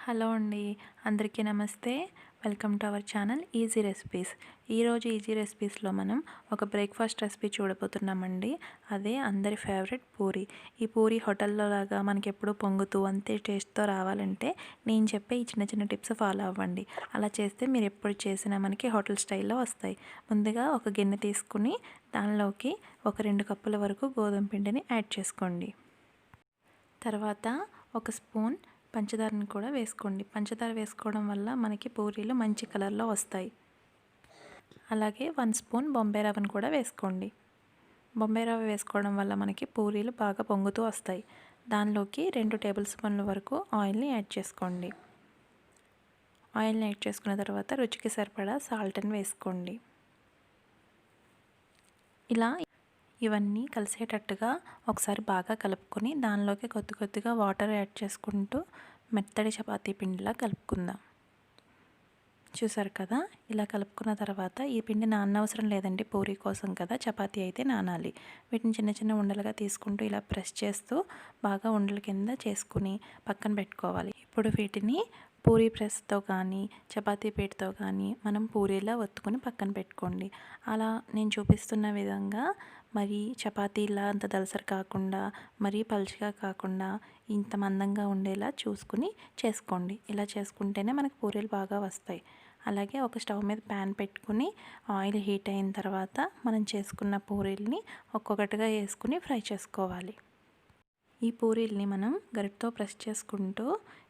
Hello అండి, అందరికీ నమస్తే. Welcome to our channel easy recipes. ఈరోజు ఈజీ రెసిపీస్లో మనం ఒక బ్రేక్ఫాస్ట్ రెసిపీ చూడబోతున్నామండి. అదే అందరి ఫేవరెట్ పూరి. ఈ పూరి హోటల్లో లాగా మనకి ఎప్పుడూ పొంగుతూ అంతే టేస్ట్తో రావాలంటే నేను చెప్పే ఈ చిన్న చిన్న టిప్స్ ఫాలో అవ్వండి. అలా చేస్తే మీరు ఎప్పుడు చేసినా మనకి హోటల్ స్టైల్లో వస్తాయి. ముందుగా ఒక గిన్నె తీసుకుని దానిలోకి ఒక 2 కప్పుల వరకు గోధుమ పిండిని యాడ్ చేసుకోండి. తర్వాత ఒక స్పూన్ పంచదారని కూడా వేసుకోండి. పంచదార వేసుకోవడం వల్ల మనకి పూరీలు మంచి కలర్లో వస్తాయి. అలాగే 1 స్పూన్ బొంబాయి రవ్వను కూడా వేసుకోండి. బొంబాయి రవ్వ వేసుకోవడం వల్ల మనకి పూరీలు బాగా పొంగుతూ వస్తాయి. దానిలోకి 2 టేబుల్ స్పూన్ల వరకు ఆయిల్ని యాడ్ చేసుకోండి. ఆయిల్ని యాడ్ చేసుకున్న తర్వాత రుచికి సరిపడా సాల్ట్ని వేసుకోండి. ఇలా ఇవన్నీ కలిసేటట్టుగా ఒకసారి బాగా కలుపుకొని దానిలోకి కొద్ది కొద్దిగా వాటర్ యాడ్ చేసుకుంటూ మెత్తడి చపాతీ పిండిలా కలుపుకుందాం. చూసారు కదా, ఇలా కలుపుకున్న తర్వాత ఈ పిండి నాననవసరం లేదండి, పూరీ కోసం కదా, చపాతీ అయితే నానాలి. వీటిని చిన్న చిన్న ఉండలుగా తీసుకుంటూ ఇలా ప్రెస్ చేస్తూ బాగా ఉండల కింద చేసుకుని పక్కన పెట్టుకోవాలి. ఇప్పుడు వీటిని పూరీ ప్రెస్తో కానీ చపాతీ పీటతో కానీ మనం పూరీలా ఒత్తుకొని పక్కన పెట్టుకోండి. అలా నేను చూపిస్తున్న విధంగా మరి చపాతీలా అంత దలసరి కాకుండా మరీ పలుచగా కాకుండా ఇంత మందంగా ఉండేలా చూసుకుని చేసుకోండి. ఇలా చేసుకుంటేనే మనకు పూరీలు బాగా వస్తాయి. అలాగే ఒక స్టవ్ మీద ప్యాన్ పెట్టుకుని ఆయిల్ హీట్ అయిన తర్వాత మనం చేసుకున్న పూరీల్ని ఒక్కొక్కటిగా వేసుకుని ఫ్రై చేసుకోవాలి. ఈ పూరీల్ని మనం గరిటతో ప్రెస్ చేసుకుంటూ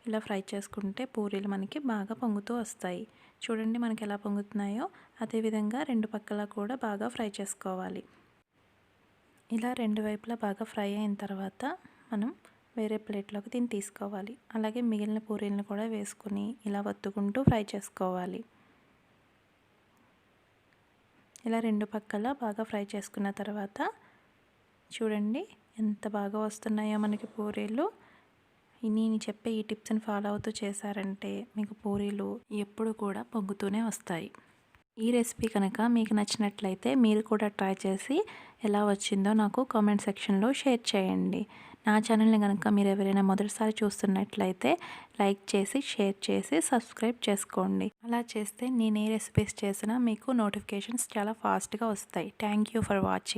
ఇలా ఫ్రై చేసుకుంటే పూరీలు మనకి బాగా పొంగుతూ వస్తాయి. చూడండి మనకి ఎలా పొంగుతున్నాయో. అదేవిధంగా 2 పక్కల కూడా బాగా ఫ్రై చేసుకోవాలి. ఇలా 2 వైపులా బాగా ఫ్రై అయిన తర్వాత మనం వేరే ప్లేట్లోకి దీన్ని తీసుకోవాలి. అలాగే మిగిలిన పూరీలను కూడా వేసుకుని ఇలా వత్తుకుంటూ ఫ్రై చేసుకోవాలి. ఇలా 2 పక్కల బాగా ఫ్రై చేసుకున్న తర్వాత చూడండి ఎంత బాగా వస్తున్నాయో మనకి పూరీలు. నేను చెప్పే ఈ టిప్స్ని ఫాలో అవుతూ చేశారంటే మీకు పూరీలు ఎప్పుడు కూడా పొంగుతూనే వస్తాయి. ఈ రెసిపీ కనుక మీకు నచ్చినట్లయితే మీరు కూడా ట్రై చేసి ఎలా వచ్చిందో నాకు కామెంట్ సెక్షన్లో షేర్ చేయండి. నా ఛానల్ని కనుక మీరు ఎవరైనా మొదటిసారి చూస్తున్నట్లయితే లైక్ చేసి షేర్ చేసి సబ్స్క్రైబ్ చేసుకోండి. అలా చేస్తే నేను ఏ రెసిపీస్ చేసినా మీకు నోటిఫికేషన్స్ చాలా ఫాస్ట్గా వస్తాయి. Thank you for watching.